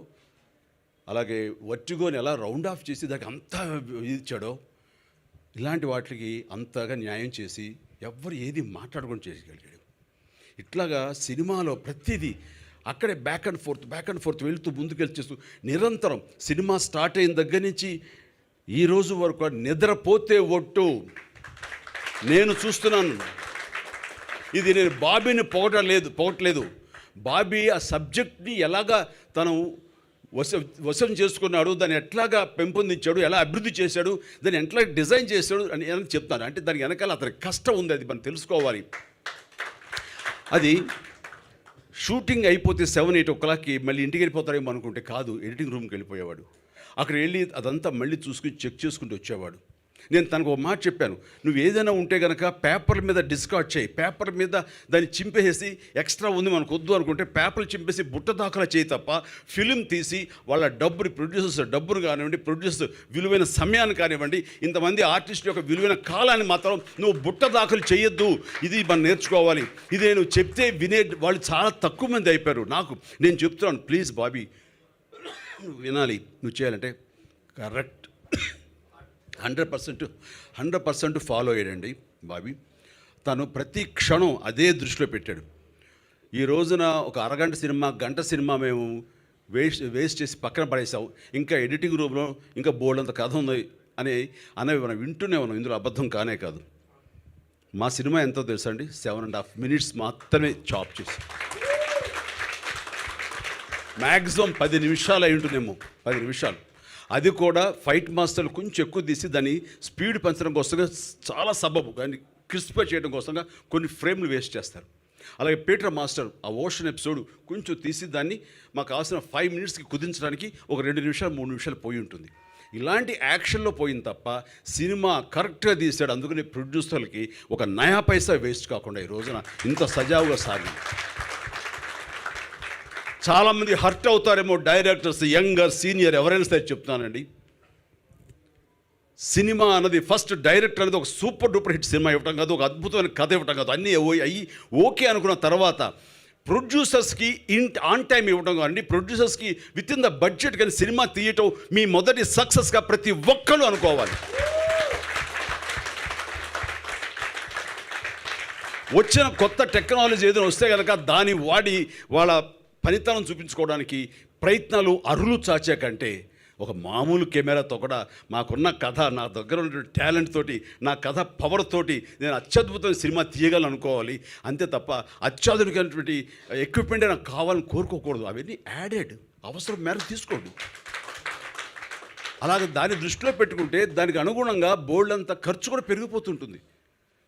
అలాగే వర్టిగోని ఎలా రౌండ్ ఆఫ్ చేసి దానికి అంతా ఇచ్చాడో, ఇలాంటి వాటికి అంతగా న్యాయం చేసి ఎవ్వరు ఏది మాట్లాడుకొని చేయగలిగాడు. ఇట్లాగా సినిమాలో ప్రతిదీ అక్కడే బ్యాక్ అండ్ ఫోర్త్ వెళ్తూ ముందుకెళ్ళి నిరంతరం సినిమా స్టార్ట్ అయిన దగ్గర నుంచి ఈ రోజు వరకు నిద్రపోతే ఒట్టు నేను చూస్తున్నాను. ఇది నేను బాబీని పొగట్లేదు. బాబీ ఆ సబ్జెక్ట్ని ఎలాగా తను వశం చేసుకున్నాడు, దాన్ని ఎట్లాగా పెంపొందించాడు, ఎలా అభివృద్ధి చేశాడు, దాన్ని ఎట్లా డిజైన్ చేశాడు అని చెప్తాను. అంటే దానికి వెనకాల అతని కష్టం ఉంది, అది మనం తెలుసుకోవాలి. అది షూటింగ్ అయిపోతే 7-8 o'clockకి మళ్ళీ ఇంటికి వెళ్ళిపోతాడేమో అనుకుంటే కాదు, ఎడిటింగ్ రూమ్కి వెళ్ళిపోయేవాడు. అక్కడ వెళ్ళి అదంతా మళ్ళీ చూసుకుని చెక్ చేసుకుంటూ వచ్చేవాడు. నేను తనకు ఒక మాట చెప్పాను, నువ్వు ఏదైనా ఉంటే కనుక పేపర్ మీద డిస్కార్డ్ చేయి, పేపర్ మీద దాన్ని చింపేసి ఎక్స్ట్రా ఉంది మనకు వద్దు అనుకుంటే పేపర్లు చింపేసి బుట్ట దాఖలా చేయి తప్ప ఫిలిం తీసి వాళ్ళ ప్రొడ్యూసర్స్ డబ్బును కానివ్వండి, ప్రొడ్యూసర్ విలువైన సమయాన్ని కానివ్వండి, ఇంతమంది ఆర్టిస్ట్ యొక్క విలువైన కాలాన్ని మాత్రం నువ్వు బుట్ట దాఖలు చేయొద్దు. ఇది మనం నేర్చుకోవాలి. ఇది నేను చెప్తే వినే వాళ్ళు చాలా తక్కువ మంది అయిపోయారు. నేను చెప్తున్నాను, ప్లీజ్ బాబీ వినాలి, నువ్వు చేయాలంటే కరెక్ట్ 100% ఫాలో అయ్యాడండి బాబీ. తను ప్రతి క్షణం అదే దృష్టిలో పెట్టాడు. ఈ రోజున ఒక అరగంట సినిమా, గంట సినిమా మేము వేస్ట్ చేసి పక్కన పడేసాం, ఇంకా ఎడిటింగ్ రూమ్లో ఇంకా బోల్డంత కథ ఉంది అనేవి మనం వింటూనే ఉన్నాం. ఇందులో అబద్ధం కానే కాదు. మా సినిమా ఎంతో తెలుసా అండి, 7.5 minutes మాత్రమే చాప్ చేసి మ్యాక్సిమం 10 నిమిషాలు అయి ఉంటుందేమో, 10 నిమిషాలు. అది కూడా ఫైట్ మాస్టర్లు కొంచెం ఎక్కువ తీసి దాన్ని స్పీడ్ పెంచడం కోసంగా చాలా సబబు కానీ క్రిస్పై చేయడం కోసంగా కొన్ని ఫ్రేమ్లు వేస్ట్ చేస్తారు. అలాగే పీటర్ మాస్టర్ ఆ ఓషన్ ఎపిసోడ్ కొంచెం తీసి దాన్ని మాకు కావాల్సిన 5 మినిట్స్కి కుదించడానికి ఒక 2 నిమిషాలు 3 నిమిషాలు పోయి ఉంటుంది. ఇలాంటి యాక్షన్లో పోయింది తప్ప సినిమా కరెక్ట్గా తీసాడు. అందుకని ప్రొడ్యూసర్లకి ఒక నయా పైసా వేస్ట్ కాకుండా ఈ రోజున ఇంత సజావుగా సాగింది. చాలామంది హర్ట్ అవుతారేమో డైరెక్టర్స్, యంగర్ సీనియర్ ఎవరైనా సరే చెప్తున్నానండి. సినిమా అన్నది ఫస్ట్ డైరెక్టర్ అనేది ఒక సూపర్ డూపర్ హిట్ సినిమా ఇవ్వటం కాదు, ఒక అద్భుతమైన కథ ఇవ్వటం కాదు, అన్నీ అయ్యి ఓకే అనుకున్న తర్వాత ప్రొడ్యూసర్స్కి ఆన్ టైం ఇవ్వడం కానీ ప్రొడ్యూసర్స్కి విత్ ఇన్ ద బడ్జెట్ కానీ సినిమా తీయటం మీ మొదటి సక్సెస్గా ప్రతి ఒక్కరు అనుకోవాలి. వచ్చిన కొత్త టెక్నాలజీ ఏదైనా వస్తే కనుక దాన్ని వాడి వాళ్ళ పనితనం చూపించుకోవడానికి ప్రయత్నాలు అరులు చాచే కంటే ఒక మామూలు కెమెరాతో కూడా మాకున్న కథ, నా దగ్గర ఉన్నటువంటి టాలెంట్ తోటి, నా కథ పవర్ తోటి నేను అత్యద్భుతమైన సినిమా తీయగలను అనుకోవాలి. అంతే తప్ప అత్యాధునికమైనటువంటి ఎక్విప్మెంట్ నాకు కావాలని కోరుకోకూడదు. అవన్నీ యాడెడ్, అవసరం మేరకు తీసుకోండి. అలాగే దాన్ని దృష్టిలో పెట్టుకుంటే దానికి అనుగుణంగా బోల్డ్ అంత ఖర్చు కూడా పెరిగిపోతుంటుంది.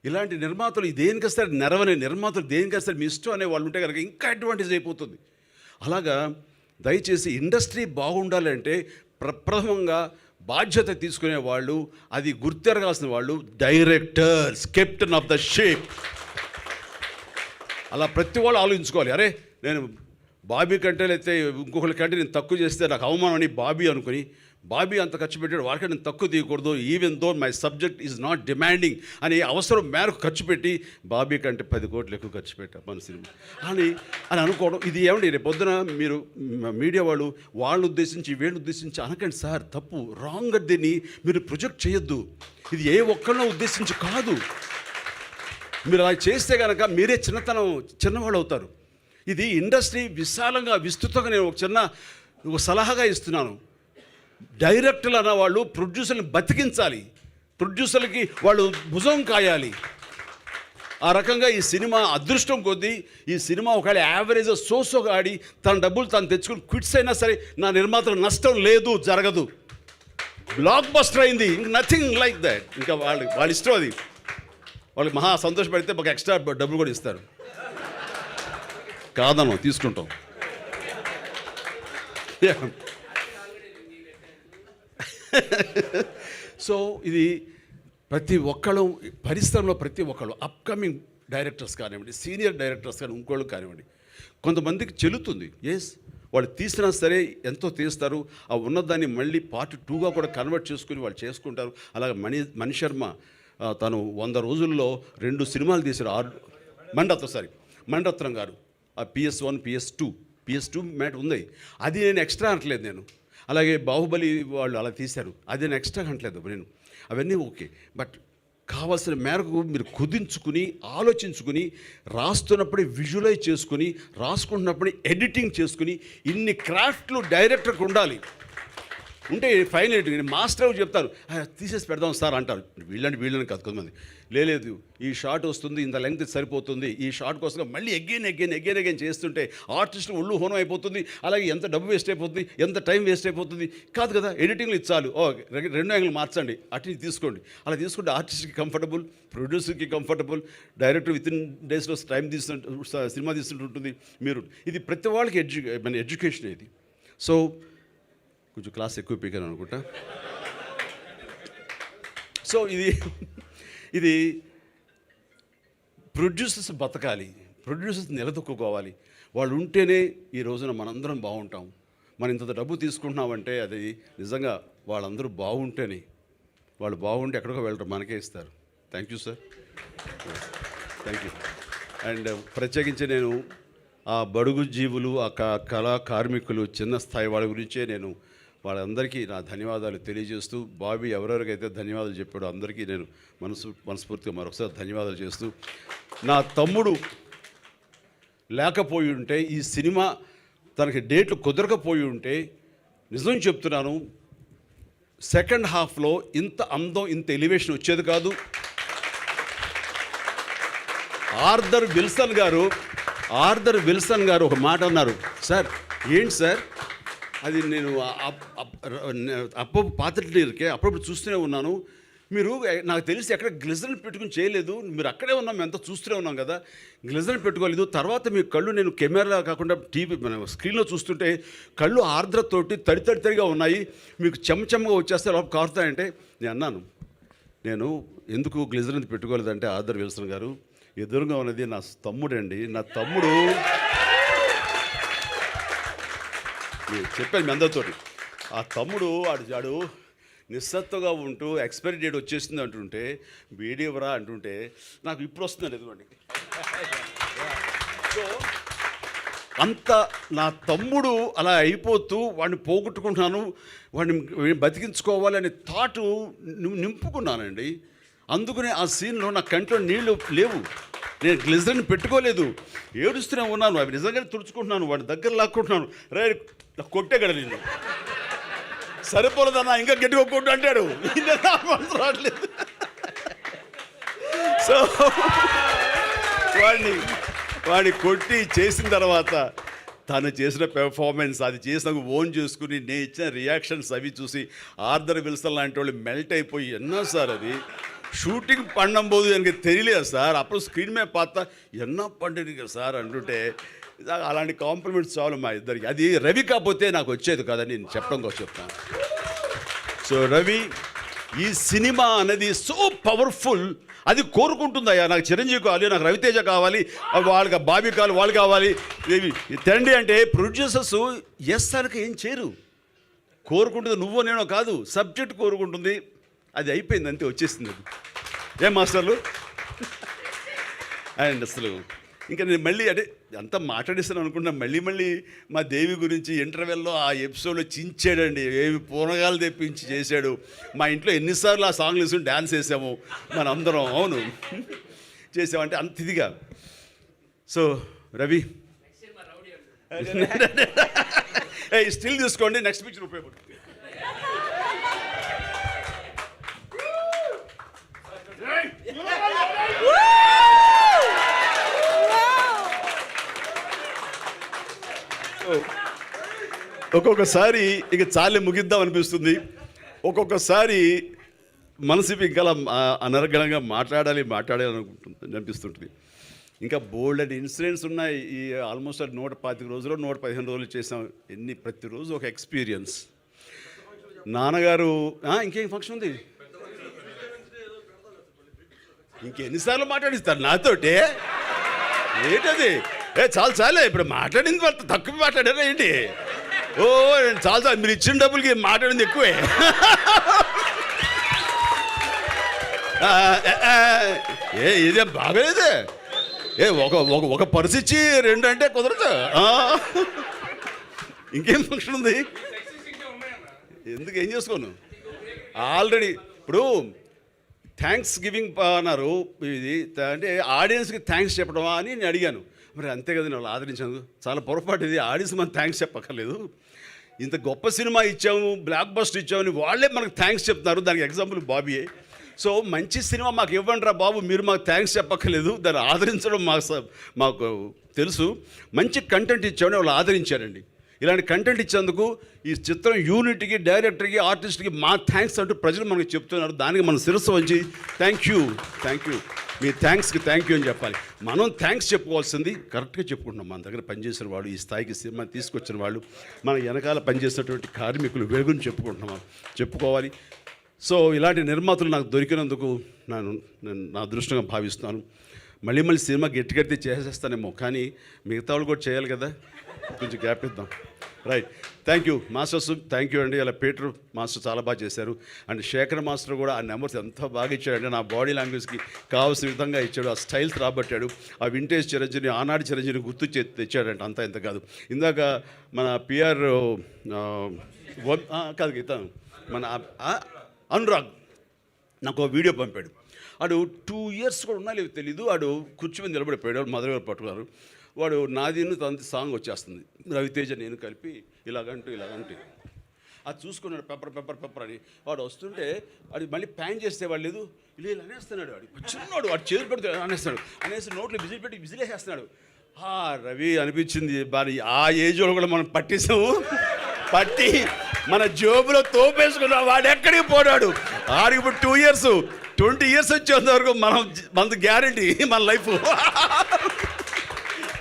ఇలాంటి నిర్మాతలు దేనికొస్తారు నెరవనే నిర్మాతలు దేనికొస్తారు మీ ఇష్టం అనే వాళ్ళు ఉంటే కనుక ఇంకా అడ్వాంటేజ్ అయిపోతుంది. అలాగా దయచేసి ఇండస్ట్రీ బాగుండాలంటే ప్రప్రథమంగా బాధ్యత తీసుకునే వాళ్ళు, అది గుర్తెరగాల్సిన వాళ్ళు directors, captain of the ship. అలా ప్రతి వాళ్ళు ఆలోచించుకోవాలి. అరే నేను బాబీ కంటే లేకపోతే ఇంకొకరి కంటే నేను తక్కువ చేస్తే నాకు అవమానం అని బాబీ అనుకుని బాబీ అంత ఖర్చు పెట్టాడు వారికంటే నేను తక్కువ తీయకూడదు, even though my subject is not demanding అని అవసరం మేరకు ఖర్చు పెట్టి బాబీ కంటే 10 కోట్లు ఎక్కువ ఖర్చు పెట్టా మన సినిమా అని అనుకోవడం. ఇది ఏమండి రేపు పొద్దున మీరు మీడియా వాళ్ళు ఉద్దేశించి వీళ్ళని ఉద్దేశించి అనకండి సార్, తప్పు, రాంగ్. దీన్ని మీరు ప్రొజెక్ట్ చేయొద్దు. ఇది ఏ ఒక్కరినో ఉద్దేశించి కాదు. మీరు అలా చేస్తే కనుక మీరే చిన్నవాళ్ళు అవుతారు. ఇది ఇండస్ట్రీ విశాలంగా విస్తృతంగా నేను ఒక సలహాగా ఇస్తున్నాను. డైరెక్టర్లు అన్న వాళ్ళు ప్రొడ్యూసర్ని బతికించాలి, ప్రొడ్యూసర్లకి వాళ్ళు భుజం కాయాలి. ఆ రకంగా ఈ సినిమా అదృష్టం కొద్దీ ఈ సినిమా ఒకవేళ యావరేజ్ సోసోగా ఆడి తన డబ్బులు తను తెచ్చుకుని క్విట్స్ అయినా సరే నా నిర్మాతలకు నష్టం లేదు, జరగదు. బ్లాక్ బస్టర్ అయింది, ఇంక నథింగ్ లైక్ దాట్. ఇంకా వాళ్ళ ఇష్టం అది. వాళ్ళకి మహా సంతోషపడితే మాకు ఎక్స్ట్రా డబ్బులు కూడా ఇస్తారు, కాదను తీసుకుంటాం. సో ఇది ప్రతి ఒక్కళ్ళు పరిశ్రమలో ప్రతి ఒక్కళ్ళు అప్కమింగ్ డైరెక్టర్స్ కానివ్వండి, సీనియర్ డైరెక్టర్స్ కానీ ఇంకోళ్ళు కానివ్వండి, కొంతమందికి చెల్లుతుంది. ఎస్, వాళ్ళు తీసినా సరే ఎంతో తీస్తారు. ఆ ఉన్నదాన్ని మళ్ళీ పార్ట్ 2గా కూడా కన్వర్ట్ చేసుకుని వాళ్ళు చేసుకుంటారు. అలాగే మణిశర్మ తను 100 రోజుల్లో 2 సినిమాలు తీశారు. మణిరత్నం గారు ఆ PS1 PS2 మ్యాట్ ఉంది. అది నేను ఎక్స్ట్రా అనట్లేదు నేను. అలాగే బాహుబలి వాళ్ళు అలా తీశారు, అది నేను ఎక్స్ట్రా అనట్లేదు నేను. అవన్నీ ఓకే, బట్ కావాల్సిన మేరకు మీరు కుదించుకుని ఆలోచించుకుని రాస్తున్నప్పుడే విజువలైజ్ చేసుకుని రాసుకుంటున్నప్పుడే ఎడిటింగ్ చేసుకుని ఇన్ని క్రాఫ్ట్లు డైరెక్టర్కి ఉండాలి. ఉంటే ఫైనల్ మాస్టర్ చెప్తారు తీసేసి పెడదాం సార్ అంటారు. వీళ్ళని కాదు, కొంతమంది లేదు ఈ షాట్ వస్తుంది, ఇంత లెంగ్త్ సరిపోతుంది, ఈ షాట్ కోసం మళ్ళీ అగైన్ చేస్తుంటే ఆర్టిస్ట్ ఒళ్ళు హోనం అయిపోతుంది. అలాగే ఎంత డబ్బు వేస్ట్ అయిపోతుంది, ఎంత టైం వేస్ట్ అయిపోతుంది. కాదు కదా, ఎడిటింగ్లో ఇచ్చాలు 2 యాంగిల్ మార్చండి, అటు తీసుకోండి. అలా తీసుకుంటే ఆర్టిస్ట్కి కంఫర్టబుల్, ప్రొడ్యూసర్కి కంఫర్టబుల్, డైరెక్టర్ విత్ ఇన్ డేస్లో టైం సినిమా తీసుకుంటుంటుంది. మీరు ఇది ప్రతి వాళ్ళకి ఎడ్యుకేషన్ ఇది. సో కొంచెం క్లాస్ ఎక్కువ పీకాను అనుకుంటా. సో ఇది ప్రొడ్యూసర్స్ బతకాలి, ప్రొడ్యూసర్స్ నిలదొక్కుకోవాలి. వాళ్ళు ఉంటేనే ఈ రోజున మనందరం బాగుంటాం. మనం ఇంత డబ్బు తీసుకుంటున్నామంటే అది నిజంగా వాళ్ళందరూ బాగుంటేనే. వాళ్ళు బాగుంటే ఎక్కడికో వెళ్ళరు, మనకే ఇస్తారు. Thank you sir, thank you. And ప్రత్యేకించి నేను ఆ బడుగు జీవులు, ఆ కళా కార్మికులు, చిన్న స్థాయి వాళ్ళ గురించే నేను వాళ్ళందరికీ నా ధన్యవాదాలు తెలియజేస్తూ, బాబీ ఎవరెవరికైతే ధన్యవాదాలు చెప్పాడో అందరికీ నేను మనస్ఫూర్తిగా మరొకసారి ధన్యవాదాలు చేస్తూ, నా తమ్ముడు లేకపోయి ఉంటే ఈ సినిమా తనకి డేట్లు కుదరకపోయి ఉంటే నిజం చెప్తున్నాను సెకండ్ హాఫ్లో ఇంత అందం, ఇంత ఎలివేషన్ వచ్చేది కాదు. ఆర్థర్ విల్సన్ గారు ఒక మాట అన్నారు, సార్ ఏంటి సార్ అది నేను పాత్రలు అప్పుడప్పుడు చూస్తూనే ఉన్నాను. మీరు నాకు తెలిసి ఎక్కడ గ్లిజరిన్ పెట్టుకుని చేయలేదు, మీరు అక్కడే ఉన్నాం, మేము అంతా చూస్తూనే ఉన్నాం కదా, గ్లిజరిన్ పెట్టుకోలేదు. తర్వాత మీ కళ్ళు నేను కెమెరా కాకుండా టీవీ మన స్క్రీన్లో చూస్తుంటే కళ్ళు ఆర్ద్రతోటి తడిగా ఉన్నాయి, మీకు చెమ్మగా వచ్చేస్తే లోపల కారుతాయంటే నేను అన్నాను, నేను ఎందుకు గ్లిజరిన్ పెట్టుకోలేదంటే ఆర్దర్ విల్సన్ గారు ఎదురుగా ఉన్నది నా తమ్ముడండి, నా తమ్ముడు చెప్పాను మీ అందరితోటి. ఆ తమ్ముడు ఆడు నిస్సత్తుగా ఉంటూ ఎక్స్పైరీ డేట్ వచ్చేసింది అంటుంటే వీడియోవరా అంటుంటే నాకు ఇప్పుడు వస్తుందండి ఎదుగుండి. సో అంత నా తమ్ముడు అలా అయిపోతూ వాడిని పోగొట్టుకుంటున్నాను, వాడిని బతికించుకోవాలనే థాటు నింపుకున్నానండి. అందుకనే ఆ సీన్లో నా కంట్లో నీళ్లు లేవు, నేను గ్లిజరిన్ పెట్టుకోలేదు, ఏడుస్తూనే ఉన్నాను. అవి నిజంగానే తుడుచుకుంటున్నాను, వాడి దగ్గర లాక్కుంటున్నాను. రే కొట్టేగడ నేను సరిపోలేదన్నా ఇంకా గట్టిగా కొట్టు అంటాడు, రావట్లేదు. సో వాడిని కొట్టి చేసిన తర్వాత తను చేసిన పెర్ఫార్మెన్స్ అది చేసినాక ఓన్ చేసుకుని నేను ఇచ్చిన రియాక్షన్స్ అవి చూసి ఆర్దర్ విల్సన్ లాంటి వాళ్ళు మెల్ట్ అయిపోయి ఎన్నా సార్ అది షూటింగ్ పండంబోదు எனக்கு తెలియలేదు సార్, అప్పుడు స్క్రీన్ మీద పాత ఎన్నా పండుగ సార్ అంటుంటే అలాంటి కాంప్లిమెంట్స్ చాలు మా ఇద్దరికి. అది రవి కాకపోతే నాకు వచ్చేది కదని నేను చెప్పడం కోసం చెప్తాను. సో రవి, ఈ సినిమా అనేది సో పవర్ఫుల్, అది కోరుకుంటుందయ్యా నాకు చిరంజీవి కావాలి, నాకు రవితేజ కావాలి, వాళ్ళకి బాబీ కావాలి, వాళ్ళు కావాలి తండ్రి అంటే ప్రొడ్యూసర్స్ ఎస్ అనక ఏం చేయరు, కోరుకుంటుంది నువ్వు నేనో కాదు, సబ్జెక్ట్ కోరుకుంటుంది, అది అయిపోయింది అంతే వచ్చేసింది. అది ఏం మాస్టర్లు అండ్ అసలు ఇంకా నేను మళ్ళీ అంటే అంతా మాట్లాడిస్తాను అనుకున్నా, మళ్ళీ మా దేవి గురించి ఇంటర్వెల్లో ఆ ఎపిసోడ్లో చించాడండి, ఏమి పూనగాలు తెప్పించి చేశాడు. మా ఇంట్లో ఎన్నిసార్లు ఆ సాంగ్లు వేసుకుని డ్యాన్స్ వేసాము మనందరం, అవును చేసామంటే అంత ఇదిగా. సో రవి స్టిల్ తీసుకోండి, నెక్స్ట్ పిక్చర్ ఉపయోగపడుతుంది. ఒక్కొక్కసారి ఇక చాలే ముగిద్దాం అనిపిస్తుంది, ఒక్కొక్కసారి మనసు ఇంకా అనర్గళంగా మాట్లాడాలి అనిపిస్తుంటుంది. ఇంకా బోల్డ్ అండ్ ఇన్సిడెంట్స్ ఉన్నాయి. ఈ ఆల్మోస్ట్ 125 రోజులు 115 రోజులు చేసాం, ప్రతిరోజు ఒక ఎక్స్పీరియన్స్. నాన్నగారు ఇంకేం ఫంక్షన్ ఉంది, ఇంకెన్నిసార్లు మాట్లాడిస్తారు నాతోటే, ఏంటది చాలే ఇప్పుడు మాట్లాడింది వాళ్ళు తక్కువ మాట్లాడారా ఏంటి? ఓ చాలా మీరు ఇచ్చిన డబ్బులకి మాట్లాడింది ఎక్కువే. ఇదే బాగలేదే, ఒక పర్సు ఇచ్చి 2 అంటే కుదరదు. ఇంకేం ఫంక్షన్ ఉంది, ఎందుకు ఏం చేసుకోను ఆల్రెడీ. ఇప్పుడు థ్యాంక్స్ గివింగ్ అన్నారు, ఇది అంటే ఆడియన్స్కి థ్యాంక్స్ చెప్పడమా అని నేను అడిగాను. మరి అంతే కదా, నేను ఆదరించాను, చాలా పొరపాటు ఇది, ఆడియన్స్ మనం థ్యాంక్స్ చెప్పక్కర్లేదు, ఇంత గొప్ప సినిమా ఇచ్చాము, బ్లాక్ బస్టర్ ఇచ్చామని వాళ్ళే మనకు థ్యాంక్స్ చెప్తున్నారు. దానికి ఎగ్జాంపుల్ బాబీయే. సో మంచి సినిమా మాకు ఇవ్వండి రా బాబు, మీరు మాకు థ్యాంక్స్ చెప్పక్కర్లేదు, దాన్ని ఆదరించడం మాకు తెలుసు. మంచి కంటెంట్ ఇచ్చామని వాళ్ళు ఆదరించారండి. ఇలాంటి కంటెంట్ ఇచ్చేందుకు ఈ చిత్రం యూనిట్కి, డైరెక్టర్కి, ఆర్టిస్ట్కి మా థ్యాంక్స్ అంటూ ప్రజలు మనకు చెప్తున్నారు. దానికి మనం శిరస్సు వంచి థ్యాంక్ యూ మీ థ్యాంక్స్కి థ్యాంక్ యూ అని చెప్పాలి. మనం థ్యాంక్స్ చెప్పుకోవాల్సింది కరెక్ట్గా చెప్పుకుంటున్నాం. మన దగ్గర పనిచేసిన వాళ్ళు, ఈ స్థాయికి సినిమా తీసుకొచ్చిన వాళ్ళు, మన వెనకాల పనిచేసినటువంటి కార్మికులు వెలుగుని చెప్పుకోవాలి. సో ఇలాంటి నిర్మాతలు నాకు దొరికినందుకు నేను నా అదృష్టంగా భావిస్తున్నాను. మళ్ళీ సినిమా గట్టిగట్టి చేసేస్తానేమో, కానీ మిగతా వాళ్ళు కూడా చేయాలి కదా, కొంచెం గ్యాప్ ఇద్దాం. Right, thank you masters, thank you అండి. అలా పీటర్ మాస్టర్ చాలా బాగా చేశారు, అండ్ శేఖర్ మాస్టర్ కూడా ఆ నెంబర్స్ ఎంత బాగా ఇచ్చాడంటే నా బాడీ లాంగ్వేజ్కి కావాల్సిన విధంగా ఇచ్చాడు, ఆ స్టైల్స్ రాబట్టాడు. ఆ వింటేజ్ చిరంజీవి, ఆనాటి చిరంజీవిని గుర్తు తెచ్చాడంట, అంతా ఇంత కాదు. ఇందాక మన పిఆర్ కాదు ఇతను మన అనురాగ్ నాకు వీడియో పంపాడు. వాడు 2 years కూడా ఉన్నా లేదు తెలీదు, వాడు కుర్చీ మీద నిలబడిపోయాడు, వాడు మదర్ గారు పట్టుకున్నారు. వాడు నాదిను తన సాంగ్ వచ్చేస్తుంది, రవితేజ నేను కలిపి ఇలాగంటూ అది చూసుకున్నాడు, పెప్పర్ అని. వాడు వస్తుంటే వాడు మళ్ళీ ప్యాన్ చేస్తే వాడు లేదు, ఇలా అనేస్తున్నాడు. వాడు చిన్నాడు, వాడు చేతులు పెడితే అనేసి నోట్లో విజిల్ పెట్టి విజిలేసేస్తున్నాడు. రవి అనిపించింది మరి ఆ ఏజ్లో కూడా మనం పట్టేసాము, పట్టి మన జోబులో తోపేసుకున్నాం. వాడు ఎక్కడికి పోడాడు, ఆడికి ఇప్పుడు 2 years 20 years వచ్చేంత వరకు మనది గ్యారంటీ మన లైఫ్.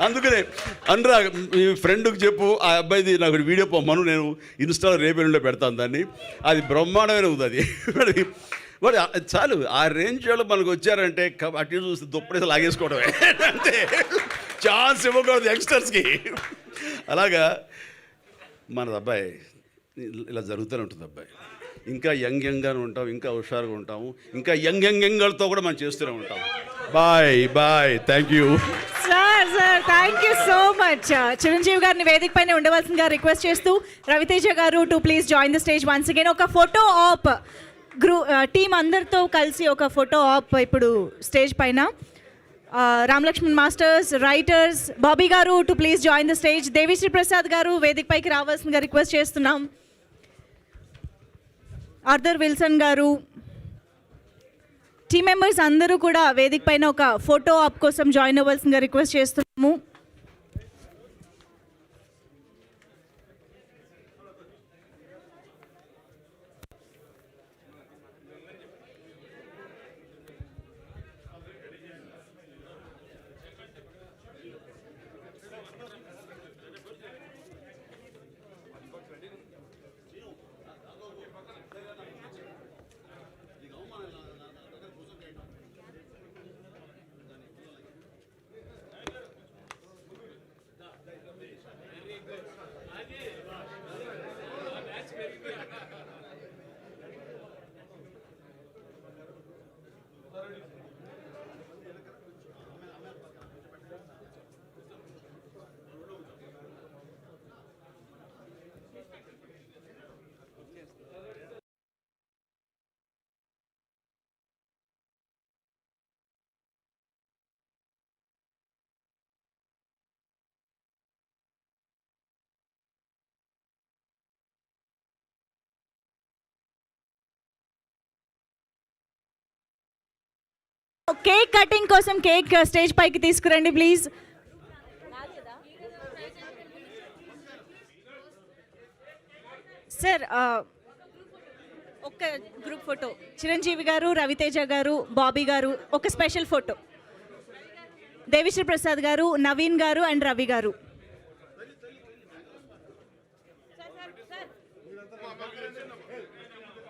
అందుకనే అనురా మీ ఫ్రెండ్కి చెప్పు, ఆ అబ్బాయిది నాకు వీడియో పొమ్మను, నేను ఇన్స్టాలో రేపేళ్ళలో పెడతాను దాన్ని. అది బ్రహ్మాండమైన ఉంది. అది మరి చాలు, ఆ రేంజ్ వాళ్ళు మనకు వచ్చారంటే అటు చూస్తే దుప్పటి లాగేసుకోవడమే అంతే, ఛాన్స్ ఇవ్వకూడదు యంగ్స్టర్స్కి. అలాగా మన అబ్బాయి ఇలా జరుగుతూనే ఉంటుంది. అబ్బాయి ఇంకా యంగ్గానే ఉంటాం, ఇంకా హుషారుగా ఉంటాము, ఇంకా యంగ్తో కూడా మనం చేస్తూనే ఉంటాం. Bye thank you sir. Thank you so much. Chiranjeevi గారిని వేదిక పైన ఉండవలసిందిగా రిక్వెస్ట్ చేస్తూ రవితేజ గారు to please join the stage once again. ఒక ఫోటో ఆప్ టీం అందరితో కలిసి ఒక ఫోటో ఆప్ ఇప్పుడు స్టేజ్ పైన. రామలక్ష్మణ్ మాస్టర్స్, రైటర్స్, బాబీ గారు to please join the stage. Devi Sri Prasad గారు వేదిక పైకి రావాల్సిందిగా రిక్వెస్ట్ చేస్తున్నాం. ఆర్థర్ విల్సన్ గారు, టీమ్ మెంబర్స్ అందరూ కూడా వేదిక పైన ఒక ఫోటో ఆప్ కోసం జాయిన్ అవ్వాల్సిందిగా రిక్వెస్ట్ చేస్తున్నాము. కేక్ కటింగ్ కోసం కేక్ స్టేజ్ పైకి తీసుకురండి ప్లీజ్. సార్ ఒక గ్రూప్ ఫోటో, చిరంజీవి గారు, రవితేజ గారు, బాబీ గారు, ఒక స్పెషల్ ఫోటో, దేవిశ్రీ ప్రసాద్ గారు, నవీన్ గారు అండ్ రవి గారు.